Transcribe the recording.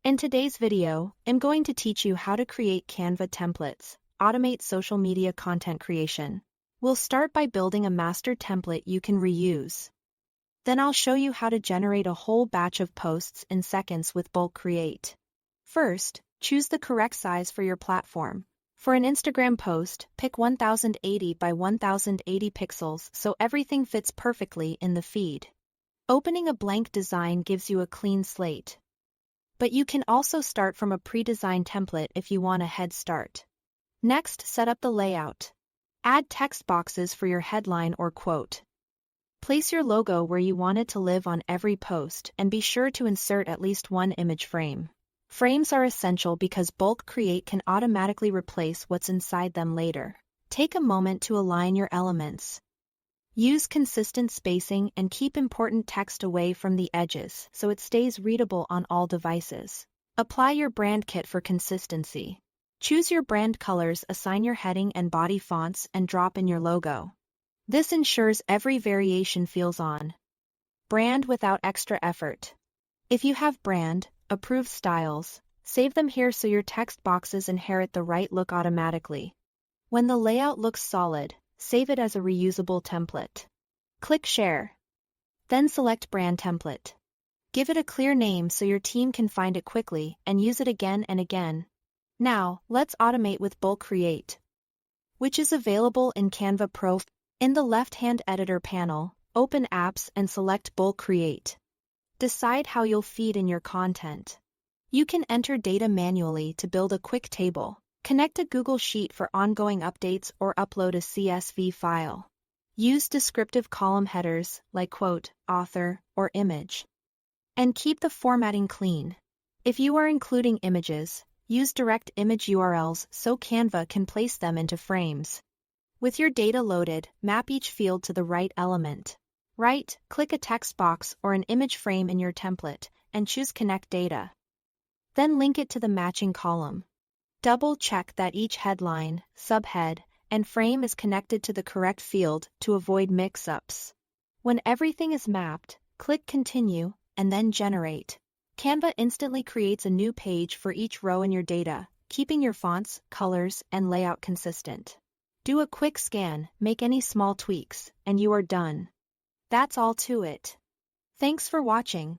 In today's video, I'm going to teach you how to create Canva templates, automate social media content creation. We'll start by building a master template you can reuse. Then I'll show you how to generate a whole batch of posts in seconds with Bulk Create. First, choose the correct size for your platform. For an Instagram post, pick 1080 by 1080 pixels so everything fits perfectly in the feed. Opening a blank design gives you a clean slate. But you can also start from a pre-designed template if you want a head start. Next, set up the layout. Add text boxes for your headline or quote. Place your logo where you want it to live on every post and be sure to insert at least one image frame. Frames are essential because Bulk Create can automatically replace what's inside them later. Take a moment to align your elements. Use consistent spacing and keep important text away from the edges so it stays readable on all devices. Apply your brand kit for consistency. Choose your brand colors, assign your heading and body fonts, and drop in your logo. This ensures every variation feels on brand without extra effort. If you have brand approved styles, save them here so your text boxes inherit the right look automatically. When the layout looks solid, save it as a reusable template. Click Share. Then select Brand Template. Give it a clear name so your team can find it quickly and use it again and again. Now, let's automate with Bulk Create, which is available in Canva Pro. In the left-hand editor panel, open Apps and select Bulk Create. Decide how you'll feed in your content. You can enter data manually to build a quick table. Connect a Google Sheet for ongoing updates or upload a CSV file. Use descriptive column headers like quote, author, or image. And keep the formatting clean. If you are including images, use direct image URLs so Canva can place them into frames. With your data loaded, map each field to the right element. Right-click a text box or an image frame in your template and choose Connect Data. Then link it to the matching column. Double-check that each headline, subhead, and frame is connected to the correct field to avoid mix-ups. When everything is mapped, click Continue, and then Generate. Canva instantly creates a new page for each row in your data, keeping your fonts, colors, and layout consistent. Do a quick scan, make any small tweaks, and you are done. That's all to it. Thanks for watching.